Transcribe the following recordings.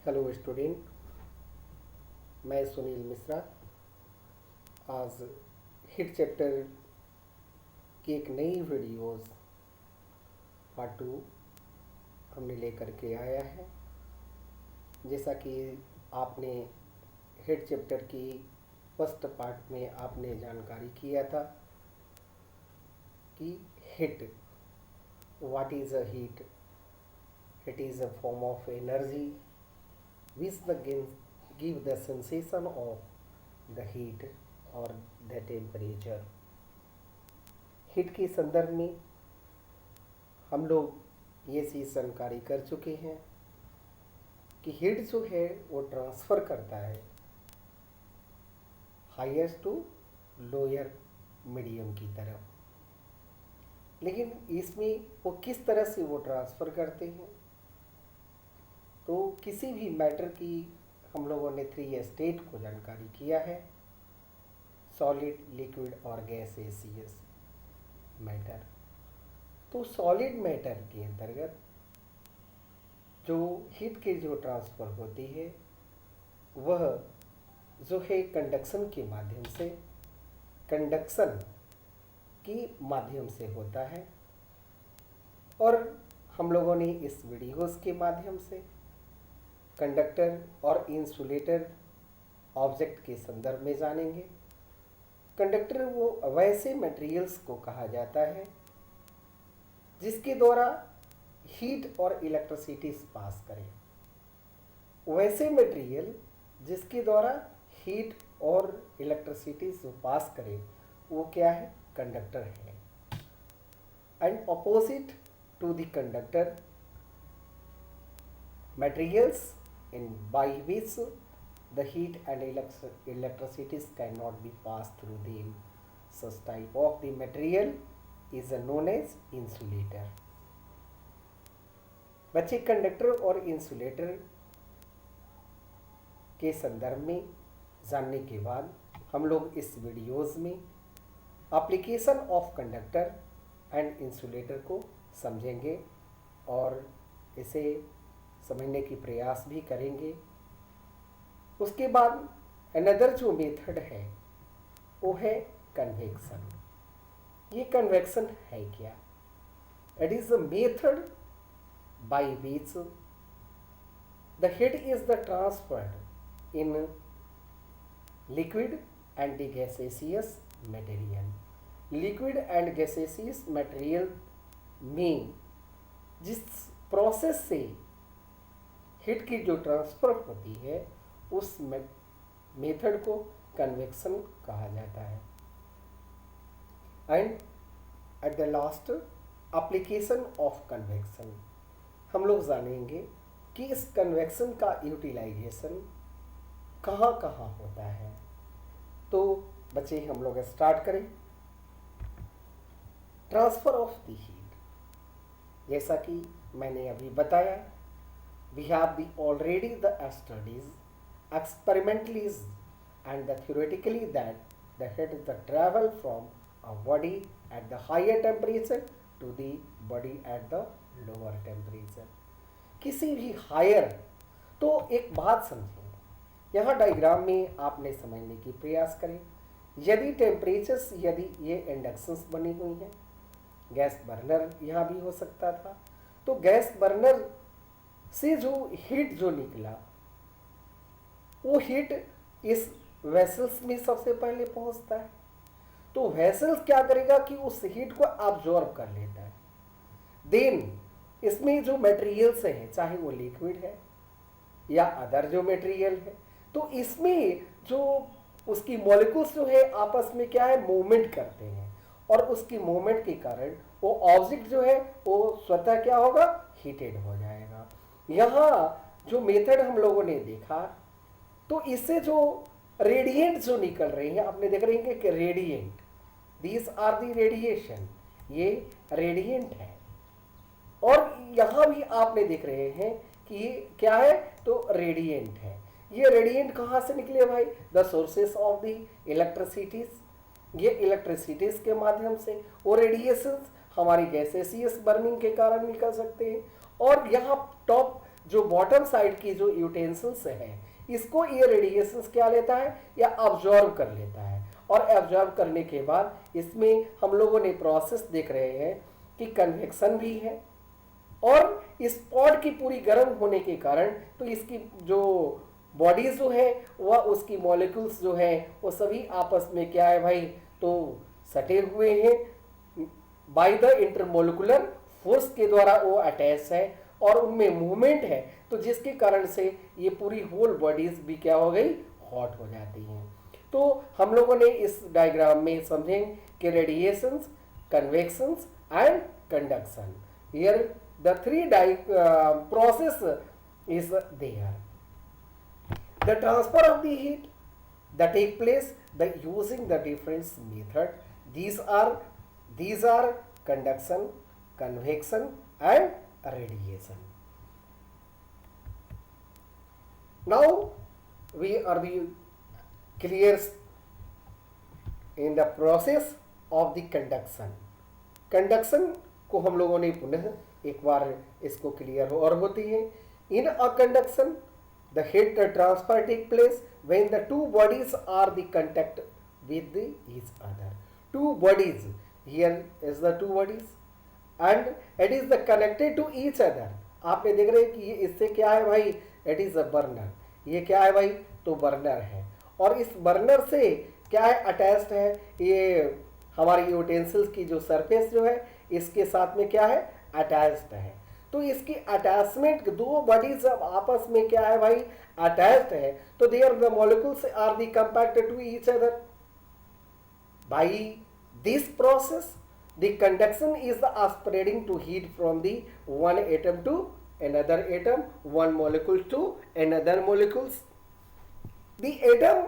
Hello student, मैं सुनील मिश्रा। आज hit chapter की एक नई वीडियोस पार्ट 2 हमने लेकर के आया है। जैसा कि आपने हिट चैप्टर की फर्स्ट पार्ट में आपने जानकारी किया था कि hit, what is a heat? It is a form of energy which give the sensation of the heat or the temperature। Heat के संदर्भ में हम लोग ये चीज़ जानकारी कर चुके हैं कि हीट जो है वो ट्रांसफ़र करता है हाईएस्ट टू लोअर मीडियम की तरफ। लेकिन इसमें वो किस तरह से वो ट्रांसफ़र करते हैं, तो किसी भी मैटर की हम लोगों ने 3 स्टेट को जानकारी किया है: सॉलिड, लिक्विड और गैसेसियस मैटर। तो सॉलिड मैटर के अंतर्गत जो हीट के जो ट्रांसफ़र होती है वह जो है कंडक्शन के माध्यम से, कंडक्शन के माध्यम से होता है। और हम लोगों ने इस वीडियोस के माध्यम से कंडक्टर और इंसुलेटर ऑब्जेक्ट के संदर्भ में जानेंगे। कंडक्टर वो वैसे मटेरियल्स को कहा जाता है जिसके द्वारा हीट और इलेक्ट्रिसिटी पास करें। वैसे मटेरियल जिसके द्वारा हीट और इलेक्ट्रिसिटी पास करें वो क्या है? कंडक्टर है। And opposite to the conductor materials in by which the heat and electricity cannot be passed through them. Such type of the material is known as insulator। बच्चे, conductor और insulator के संदर्भ में जानने के बाद हम लोग इस वीडियोस में application of conductor and insulator को समझेंगे और इसे समझने की प्रयास भी करेंगे। उसके बाद अनदर जो मेथड है वो है कन्वेक्शन। ये कन्वेक्शन है क्या? It is a method by which the heat is the transferred in liquid and gaseous material. Liquid and gaseous material में जिस प्रोसेस से हीट की जो ट्रांसफ़र होती है उस मेथड को कन्वेक्शन कहा जाता है। And at the last, application of convection. हम लोग जानेंगे कि इस कन्वेक्शन का यूटिलाइजेशन कहाँ कहाँ होता है। तो बच्चे, हम लोग स्टार्ट करें। ट्रांसफ़र ऑफ द हीट, जैसा कि मैंने अभी बताया, we have already the studies experimentally and the theoretically that the heat is the travel from a body at the higher temperature to the body at the lower temperature। किसी भी higher, तो एक बात समझें, यहाँ डायग्राम में आपने समझने की प्रयास करें। यदि टेम्परेचर्स, यदि ये इंडक्शंस बनी हुई हैं, गैस बर्नर यहाँ भी हो सकता था, तो गैस बर्नर से जो हीट जो निकला वो हीट इस वेसल्स में सबसे पहले पहुंचता है। तो वेसल्स क्या करेगा कि उस हीट को अब्जॉर्ब कर लेता है। देन इसमें जो मटेरियल्स हैं, चाहे वो लिक्विड है या अदर जो मटेरियल है, तो इसमें जो उसकी मॉलिक्यूल्स जो है आपस में क्या है, मूवमेंट करते हैं। और उसकी मूवमेंट के कारण वो ऑब्जेक्ट जो है वो स्वतः क्या होगा? हीटेड हो जाएगा। यहाँ जो मेथड हम लोगों ने देखा, तो इससे जो रेडिएंट जो निकल रहे हैं, आपने देख रहे हैं कि radiant, these are the radiation, ये रेडिएंट है। और यहाँ भी आपने देख रहे हैं कि ये क्या है? तो रेडिएंट है। ये रेडिएंट कहाँ से निकले भाई? The sources of the electricities. ये इलेक्ट्रिसिटीज के माध्यम से, वो रेडिएशन हमारी गैसेसियस बर्निंग के कारण निकल सकते हैं। और यहाँ टॉप जो बॉटम साइड की जो यूटेंसिल्स है इसको ये रेडिएशंस क्या लेता है या ऑब्जॉर्व कर लेता है, और ऑब्जॉर्व करने के बाद इसमें हम लोगों ने प्रोसेस देख रहे हैं कि कन्वेक्शन भी है, और इस पॉड की पूरी गर्म होने के कारण तो इसकी जो बॉडीज जो है वह उसकी मॉलिक्यूल्स जो है वो सभी आपस में क्या है भाई तो सटे हुए हैं, बाय द इंटरमोलिकुलर फोर्स के द्वारा वो अटैच है और उनमें मूवमेंट है, तो जिसके कारण से ये पूरी होल बॉडीज भी क्या हो गई हॉट हो जाती हैं। तो हम लोगों ने इस डायग्राम में समझें कि radiations, convections and conduction, here the three process is there. The transfer of the heat that take place by using the different method. These are conduction, convection, and radiation. Now we are the clear in the process of the conduction. Conduction को हम लोगों ने पुनः एक बार इसको clear और होती है। In a conduction the heat transfer take place when the two bodies are the contact with each other. Two bodies, here is the two bodies and it is the connected to each other. आपने देख रहे हैं कि ये इससे क्या है भाई, it is a burner. ये क्या है भाई तो बर्नर है, और इस बर्नर से क्या है अटैच्ड है ये हमारी यूटेंसिल्स की जो सरफेस जो है इसके साथ में क्या है अटैच्ड है। तो इसकी अटैचमेंट दो बॉडीज जब आपस में क्या है भाई अटैच्ड है तो there the molecules are the compacted to each other by this process the conduction is the spreading to heat from the one atom to another atom, one molecule to another molecules. The atom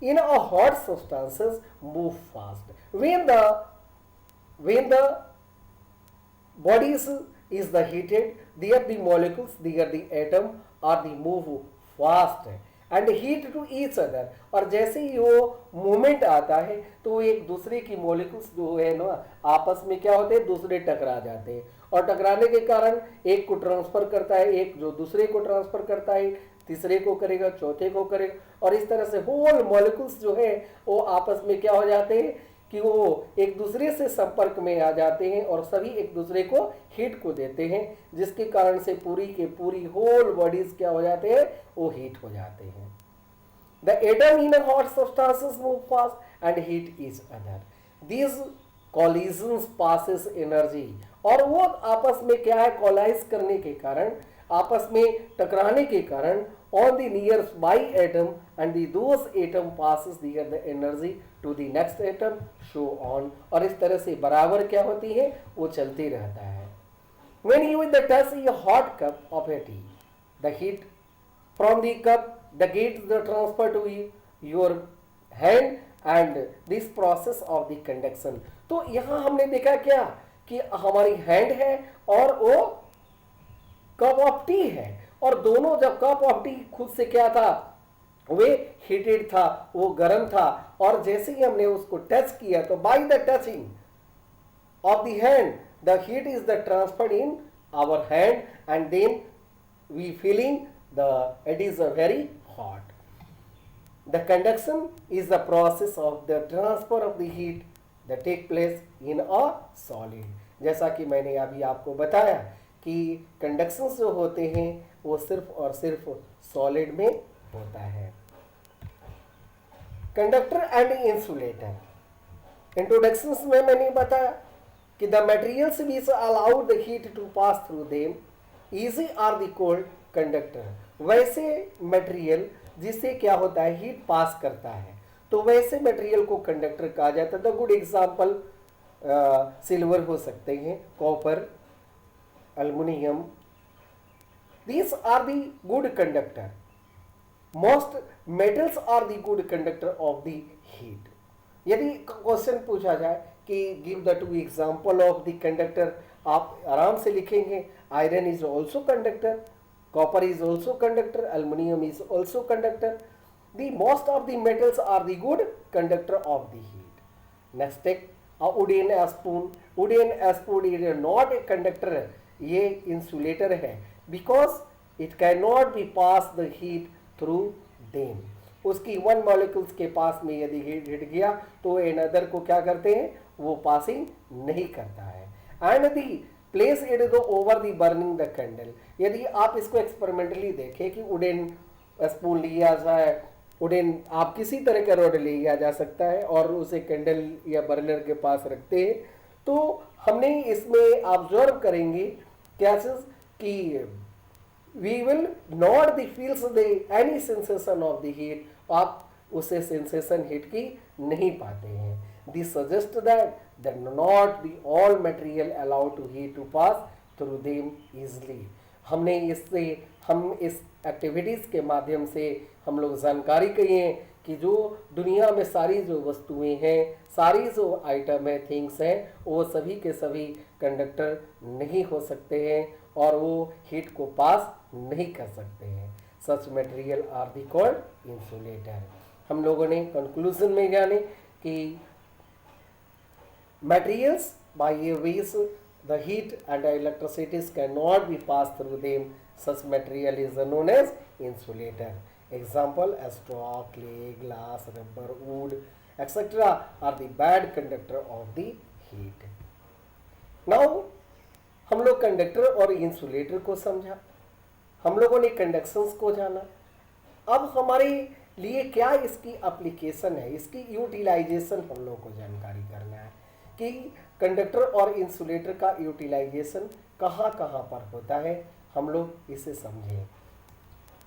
in a hot substances move fast when the bodies is the heated, there the molecules, there the atom are the move fast and heat to each other. और जैसे ही वो movement आता है तो वो एक दूसरे की मॉलिक्यूल्स जो है ना आपस में क्या होते हैं दूसरे टकरा जाते हैं, और टकराने के कारण एक को ट्रांसफर करता है, एक जो दूसरे को ट्रांसफर करता है तीसरे को करेगा, चौथे को करेगा, और इस तरह से होल मॉलिक्यूल्स जो है वो आपस में क्या हो जाते हैं कि वो एक दूसरे से संपर्क में आ जाते हैं और सभी एक दूसरे को हीट को देते हैं, जिसके कारण से पूरी के पूरी होल बॉडीज क्या हो जाते हैं वो हीट हो जाते हैं। The atom in hot substances move fast and heat each other, these collisions passes energy, और वो आपस में क्या है कॉलाइज करने के कारण आपस में टकराने के कारण on the nearby atom and those atom passes the energy to the next atom, so on, और इस तरह से बराबर क्या होती है वो चलती रहता है। When you touch a hot cup of a tea, the heat from the cup the gets the transfer to your hand and this process of the conduction. तो यहाँ हमने देखा क्या कि हमारी हैंड है और वो कप ऑफ टी है, और दोनों जब कप ऑफ टी खुद से क्या था वे हीटेड था, वो गर्म था, और जैसे ही हमने उसको टच किया तो by the touching of the hand the heat is the transferred in our hand and then we feeling the it is a very hot. The conduction is the process of the transfer of the heat that take place in a solid. जैसा कि मैंने अभी आपको बताया कि conduction जो होते हैं वो सिर्फ और सिर्फ सॉलिड में होता है। कंडक्टर एंड इंसुलेटर इंट्रोडक्शंस में मैंने बताया कि the materials which allow the heat to pass through them easy are the cold conductor. वैसे मटेरियल जिससे क्या होता है हीट पास करता है तो वैसे मटेरियल को कंडक्टर कहा जाता है। द गुड एग्जाम्पल सिल्वर हो सकते हैं, copper, aluminium, these are the good conductor. Most metals are the good conductor of the heat. यदि क्वेश्चन पूछा जाए कि give the two example of the conductor, आप आराम से लिखेंगे iron is also conductor, copper is also conductor, aluminium is also conductor. The most of the metals are the good conductor of the heat. Next take wooden spoon. Wooden spoon is not a conductor, ये insulator है, because it can not be pass the heat through them. उसकी one molecules के पास में यदि heat hit गया तो in other को क्या करते हैं, वो पासिंग नहीं करता है। And the place it the over the burning the candle. यदि आप इसको एक्सपेरिमेंटली देखें कि वुडन स्पून लिया जाए, वुडन आप किसी तरह का रॉड लिया जा सकता है और उसे कैंडल या बर्नर के पास रखते हैं, तो हमने इसमें ऑब्जर्व करेंगे क्या चीज कि we will not the feels the any sensation of the heat, आप उसे सेंसेशन हिट की नहीं पाते हैं। This suggest that not the all material allowed to heat to pass through them easily. हमने इससे हम इस एक्टिविटीज़ के माध्यम से हम लोग जानकारी कहिए कि जो दुनिया में सारी जो वस्तुएं हैं, सारी जो आइटम है, थिंग्स हैं, वो सभी के सभी कंडक्टर नहीं हो सकते हैं और वो हीट को पास नहीं कर सकते हैं। Such material are the called insulator. हम लोगों ने कंक्लूजन में जाने कि materials by which the heat and electricity cannot be passed through them, such material is known as insulator. Example as straw, clay, glass, rubber, wood, etc. are the bad conductor of the heat. Now हम लोग conductor और insulator को समझा, हम लोगों ने कंडक्शंस को जाना। अब हमारे लिए क्या इसकी एप्लीकेशन है, इसकी यूटिलाइजेशन हम लोग को जानकारी करना है कि कंडक्टर और इंसुलेटर का यूटिलाइजेशन कहाँ कहाँ पर होता है, हम लोग इसे समझें।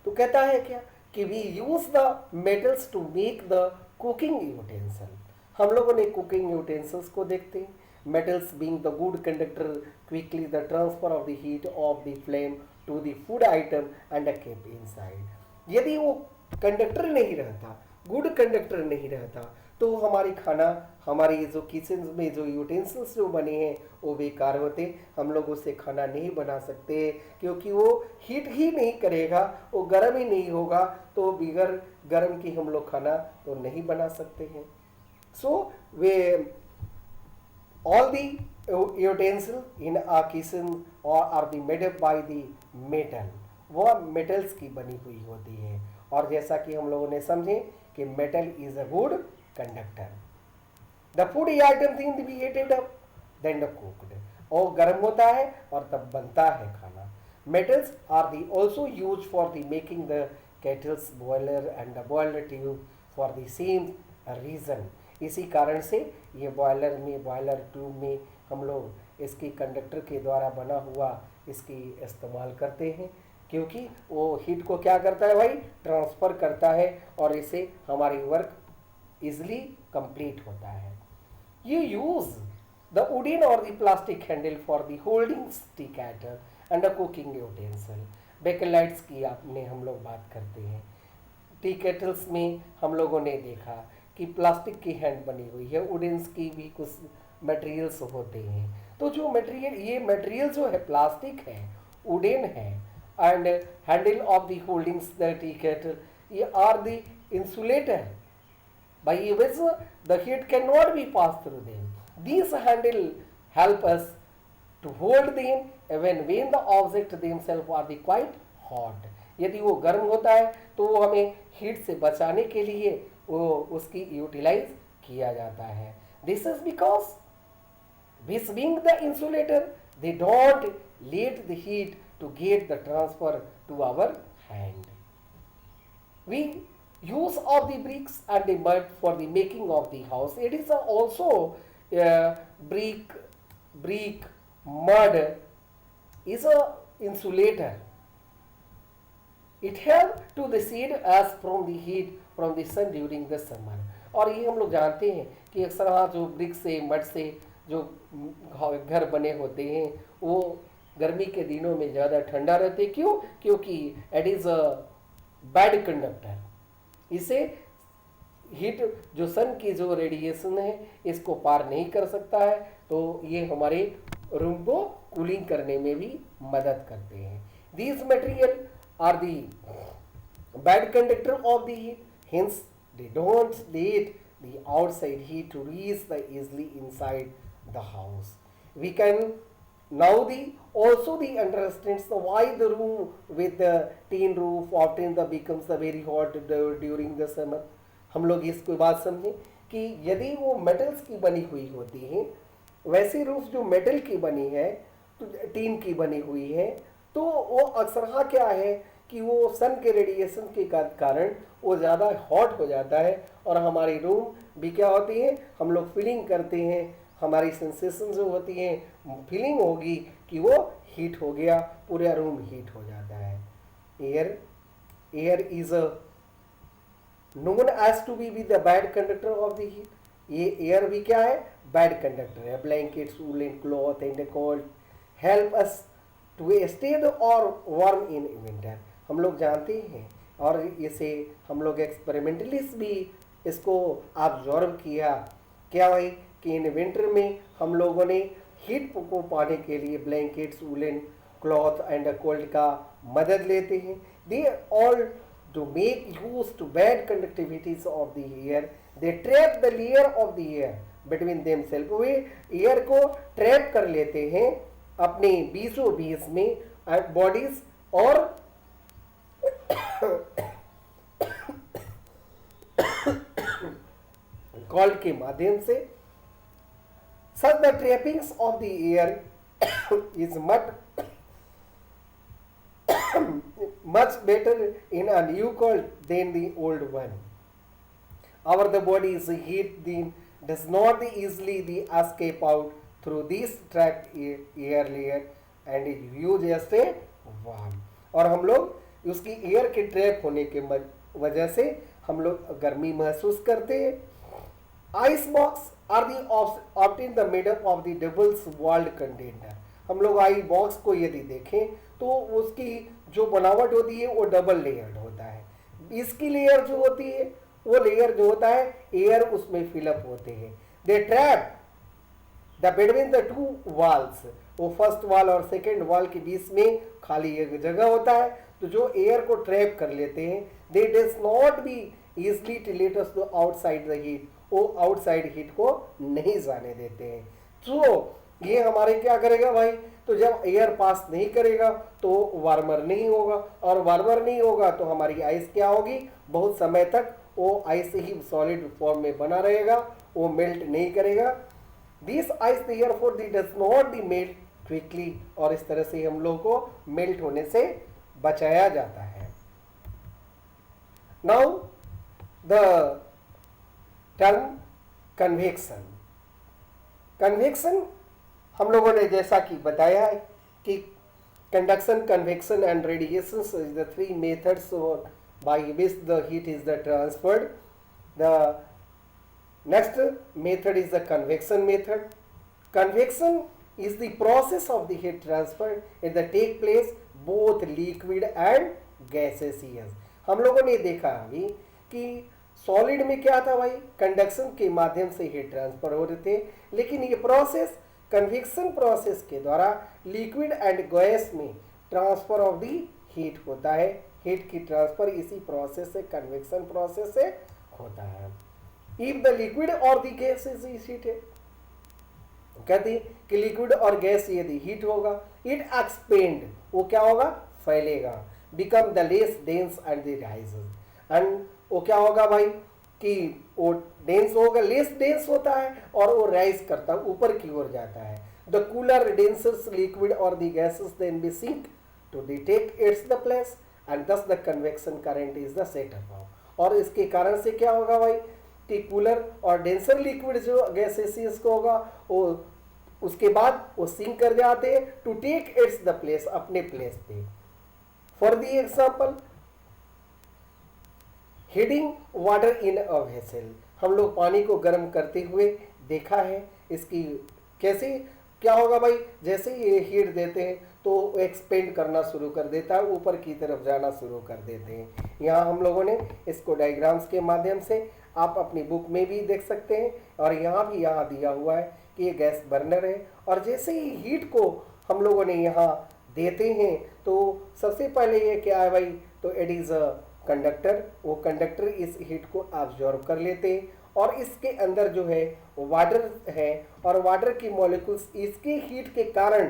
तो कहता है क्या कि we use the metals to make the cooking utensil. हम लोगों ने कुकिंग यूटेंसिल्स को देखते हैं। Metals being the good conductor quickly the transfer of the heat of the flame to the food item and kept inside. यदि वो conductor नहीं रहता, गुड कंडक्टर नहीं रहता, तो हमारी खाना, हमारी जो किचन में जो यूटेंसिल्स जो बने हैं वो बेकार होते। हम लोग उससे खाना नहीं बना सकते क्योंकि वो हीट ही नहीं करेगा, वो गर्म ही नहीं होगा, तो बगैर गर्म की हम लोग खाना तो नहीं बना सकते हैं। सो वे all the utensils in a kitchen or are the made up by the metal, वो metals की बनी हुई होती है। और जैसा कि हम लोगों ने समझे कि metal is a good conductor. The food item thing to be heated up then the cooked, और गर्म होता है और तब बनता है खाना। Metals are the also used for the making the kettles, boiler and the boiler tube for the same reason. इसी कारण से ये बॉयलर में, बॉयलर ट्यूब में हम लोग इसकी कंडक्टर के द्वारा बना हुआ इसकी इस्तेमाल करते हैं क्योंकि वो हीट को क्या करता है भाई, ट्रांसफ़र करता है और इससे हमारी वर्क इजली कंप्लीट होता है। You use the wooden or the plastic handle for the holding tea kettle and the cooking utensil. बेकेलाइट्स की आपने हम लोग बात करते हैं। टी केटल्स में हम लोगों ने देखा कि प्लास्टिक की हैंड बनी हुई है, वुडन्स की भी कुछ मटेरियल्स होते हैं। तो जो मटेरियल, ये मटेरियल जो है प्लास्टिक है, वुडन है, and handle of the holdings the tea kettle, ये are the insulator by which the heat cannot be passed through them. These handle help us to hold them even when the object themselves are the quite hot. यदि वो गर्म होता है तो वो हमें heat से बचाने के लिए वो उसकी यूटिलाइज किया जाता है। This is because this being the insulator, they don't let the heat to get the transfer to our hand. We use of the bricks and the mud for the making of the house. It is also brick, mud is a insulator. It help to the shade us from the heat from the sun during the summer. और ये हम लोग जानते हैं कि अक्सर वहाँ जो ब्रिक से, मड से जो घर बने होते हैं वो गर्मी के दिनों में ज़्यादा ठंडा रहते। क्यों? क्योंकि it is a bad conductor. इसे हीट जो सन की जो रेडिएशन है इसको पार नहीं कर सकता है, तो ये हमारे रूम को कूलिंग करने में भी मदद करते हैं। These material are the bad conductor of the heat, hence they don't let the outside heat to reach the easily inside the house. We can Now the also the understands the why the room with the tin roof often the becomes the very hot during the summer. हम लोग इसको बात समझें कि यदि वो metals की बनी हुई होती हैं, वैसी रूफ जो मेटल की बनी है, तो टीन की बनी हुई है, तो वो अक्सर क्या है कि वो सन के रेडिएशन के कारण वो ज़्यादा हॉट हो जाता है और हमारी रूम भी क्या होती है, हम लोग फीलिंग करते हैं, हमारी सेंसेशन जो होती हैं फीलिंग होगी कि वो हीट हो गया, पूरा रूम हीट हो जाता है. Air air is a known as to be the bad conductor of the heat. ये एयर भी क्या है, बैड कंडक्टर है. Blankets, woollen cloth and cold help us to stay the और वार्म इन विंटर. हम लोग जानते हैं और इसे हम लोग एक्सपेरिमेंटलिस्ट भी इसको ऑब्जर्व किया क्या भाई कि इन विंटर में हम लोगों ने हीट को पाने के लिए blankets, woollen cloth and cold का मदद लेते हैं. They all to make use to bad conductivities of the air, they trap the layer of the air between themselves. Way air को ट्रैप कर लेते हैं अपने बीचों बीच में बॉडीज और कॉल्ड के माध्यम से. such the trappings of the air is much better in a new coil than the old one. Our the body's heat then does not easily escape out through this trapped air layer and is used as a warm. और हम लोग उसकी air के trap होने के वजह से हम लोग गर्मी महसूस करते हैं. Ice box are the often the made up of the doubles walled container. हम लोग आई बॉक्स को यदि देखें तो उसकी जो बनावट होती है वो डबल लेयर्ड होता है. इसकी लेयर जो होती है वो लेयर जो होता है एयर उसमें फिलअप होते हैं. They trap the between the two walls. वो फर्स्ट वॉल और सेकेंड वॉल के बीच में खाली एक जगह होता है तो जो एयर को ट्रैप कर लेते हैं. They does not be easily to let us outside the heat. वो आउटसाइड हीट को नहीं जाने देते हैं. तो ये हमारे क्या करेगा भाई, तो जब एयर पास नहीं करेगा तो वार्मर नहीं होगा और वार्मर नहीं होगा तो हमारी आइस क्या होगी, बहुत समय तक वो आइस ही सॉलिड फॉर्म में बना रहेगा, वो मेल्ट नहीं करेगा. This ice therefore does not B melt quickly. और इस तरह से हम लोग को मेल्ट होने से बचाया जाता है. Now the term convection. Convection हम लोगों ने जैसा कि बताया है कि conduction, convection and radiation is the three methods by which the heat is the transferred. The next method is the convection method. Convection is the process of the heat transfer. It take place both liquid and gaseous. हम लोगों ने देखा अभी कि solid में क्या था भाई, कंडक्शन के माध्यम से हीट ट्रांसफर हो रहे थे, लेकिन ये प्रोसेस कन्वेक्शन प्रोसेस के द्वारा लिक्विड एंड गैस में ट्रांसफर ऑफ दी हीट होता है. हीट की ट्रांसफर इसी प्रोसेस से, कन्वेक्शन प्रोसेस से होता है. इफ द लिक्विड और द गैस इज हीटेड, कहते हैं कि लिक्विड और गैस यदि हीट होगा, इट एक्सपेंड, वो क्या होगा, फैलेगा, become the less dense and the rises. And वो क्या होगा भाई कि वो डेंस होगा, लेस डेंस होता है और वो राइज करता है, ऊपर की ओर जाता है. द कूलर डेंसर्स लिक्विड और the gases then be sink to take its the place and thus the convection current is the set up. और इसके कारण से क्या होगा भाई कि कूलर और डेंसर लिक्विड जो गैसेसियस को होगा वो उसके बाद वो सिंक कर जाते हैं to take its the place, अपने प्लेस पे. For the example, heating water in a vessel. हम लोग पानी को गर्म करते हुए देखा है. इसकी कैसे क्या होगा भाई, जैसे ही ये हीट देते हैं तो एक्सपेंड करना शुरू कर देता है, ऊपर की तरफ जाना शुरू कर देते हैं. यहाँ हम लोगों ने इसको डायग्राम्स के माध्यम से आप अपनी बुक में भी देख सकते हैं और यहाँ भी यहाँ दिया हुआ है कि ये गैस बर्नर है. और जैसे ही हीट को हम लोगों ने यहाँ देते हैं तो सबसे पहले ये क्या है भाई, तो इट इज़ अ कंडक्टर. वो कंडक्टर इस हीट को ऑब्जॉर्व कर लेते हैं और इसके अंदर जो है वाटर है और वाटर की मॉलिक्यूल्स इसके हीट के कारण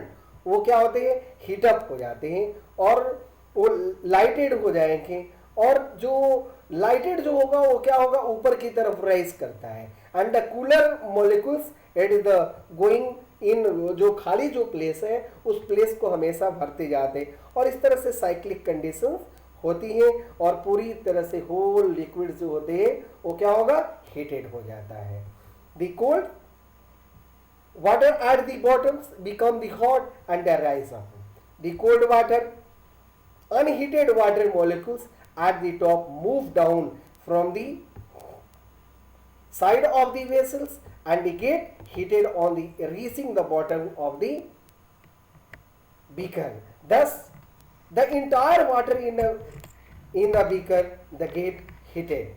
वो क्या होते हैं, हीटअप हो जाते हैं और वो लाइटेड हो जाएंगे, और जो लाइटेड जो होगा वो क्या होगा, ऊपर की तरफ राइज करता है, and the cooler molecules it is the going in, जो खाली जो प्लेस है उस प्लेस को हमेशा भरते जाते हैं, और इस तरह से साइक्लिक कंडीशंस होती हैं, और पूरी तरह से होल लिक्विड जो होते हैं वो क्या होगा, हीटेड हो जाता है। The cold water at the bottoms become the hot and they rise up. The cold water, unheated water molecules at the top move down from the side of the vessels and they get heated on the reaching the bottom of the beaker. Thus, the entire water in the beaker they get heated.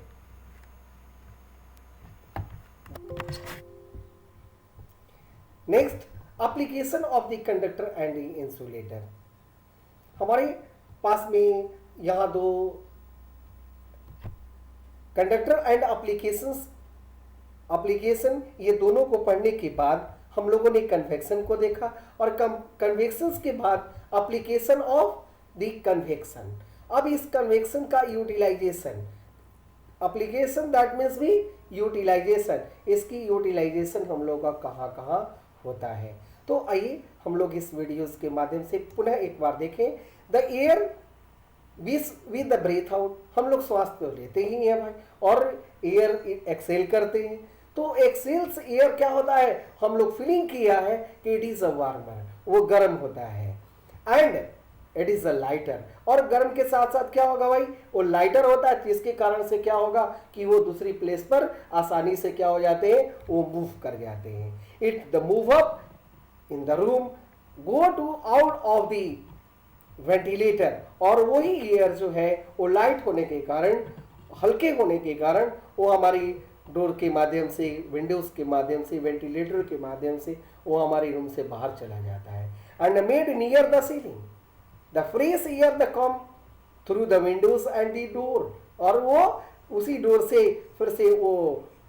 Next, application of the conductor and the insulator. हमारे पास में यहाँ दो conductor and application ये दोनों को पढ़ने के बाद हम लोगों ने कन्वेक्शन को देखा, और कन्वेक्शन के बाद एप्लीकेशन ऑफ द कन्वेक्शन। अब इस कन्वेक्शन का यूटिलाइजेशन, एप्लीकेशन दैट मीन्स भी यूटिलाइजेशन, इसकी यूटिलाइजेशन हम लोग का कहाँ कहाँ होता है। तो आइए हम लोग इस वीडियोस के माध्यम से पुनः एक बार देखें। The air with the breath out, हम लोग श्वास तो लेते ही हैं भाई, और एयर एक्सेल करते हैं। तो एक्सेल्स एयर क्या होता है, हम लोग फीलिंग किया है कि इट इज अ वार्मर, वो गर्म होता है, and it is a lighter, और गर्म के साथ साथ क्या होगा भाई, वो लाइटर होता है, जिसके कारण से क्या होगा कि वो दूसरी प्लेस पर आसानी से क्या हो जाते हैं, वो मूव कर जाते हैं। It the move up in the room, go to out of the ventilator, और वही एयर जो है वो लाइट होने के कारण, हल्के होने के कारण, वो हमारी डोर के माध्यम से, विंडोज के माध्यम से, वेंटिलेटर के माध्यम से वो हमारे रूम से बाहर चला जाता है, and made near the ceiling the fresh air the come through the Windows and the door, और वो उसी डोर से फिर से वो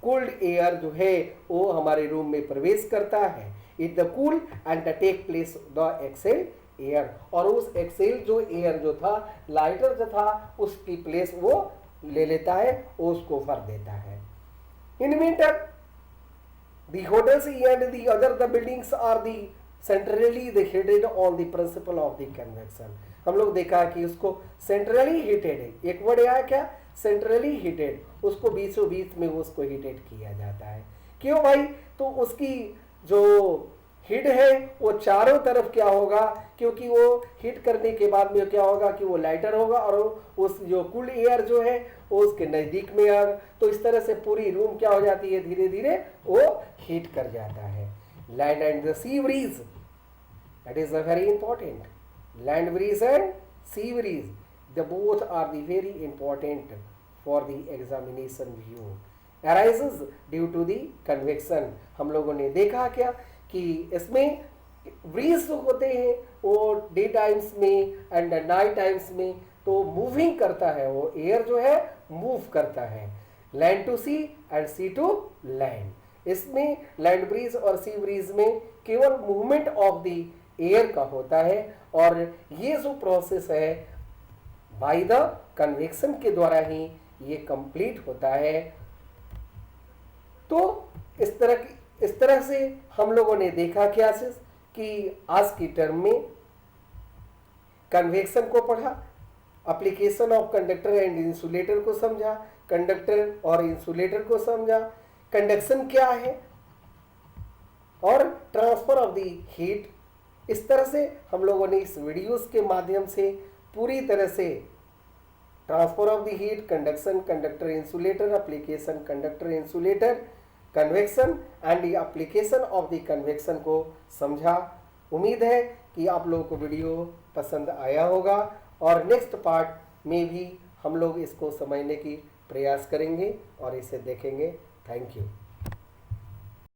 कोल्ड एयर जो है वो हमारे रूम में प्रवेश करता है। It the cool and the take place the excel air, और उस एक्सेल जो एयर जो था, लाइटर जो था, उसकी प्लेस वो ले लेता है, वो उसको भर देता है। In winter the hotels and the other the buildings are the centrally heated on the principle of the convection. हम लोग देखा कि उसको सेंट्रली हीटेड है, एक वर्ड आया क्या, सेंट्रली हीटेड, उसको बीचों बीच में उसको हीटेड किया जाता है। क्यों भाई, तो उसकी जो हीट है वो चारों तरफ क्या होगा, क्योंकि वो हीट करने के बाद में क्या होगा कि वो लाइटर होगा, और उस जो कूल एयर जो है वो उसके नज़दीक में आ, तो इस तरह से पूरी रूम क्या हो जाती है, धीरे धीरे वो हीट कर जाता है। Land and the sea breeze, that is a very important, land breeze and sea breeze, the both are the very important for the examination view, arises due to the convection। हम लोगों ने देखा क्या कि इसमें ब्रीज जो होते हैं वो डे टाइम्स में एंड नाइट टाइम्स में तो मूविंग करता है, वो एयर जो है मूव करता है, land to sea and sea to land. इसमें लैंड ब्रीज और सी ब्रीज में केवल मूवमेंट ऑफ द एयर का होता है, और ये जो प्रोसेस है बाय द कन्वेक्शन के द्वारा ही ये कंप्लीट होता है। तो इस तरह से हम लोगों ने देखा क्या कि आज की टर्म में कन्वेक्शन को पढ़ा, application of conductor and insulator को समझा, कंडक्टर और इंसुलेटर को समझा, कंडक्शन क्या है, और ट्रांसफर ऑफ द हीट। इस तरह से हम लोगों ने इस वीडियोस के माध्यम से पूरी तरह से transfer of the heat, conduction, conductor insulator, application conductor insulator, convection and the application of the convection को समझा। उम्मीद है कि आप लोगों को वीडियो पसंद आया होगा, और नेक्स्ट पार्ट में भी हम लोग इसको समझने की प्रयास करेंगे और इसे देखेंगे। Thank you.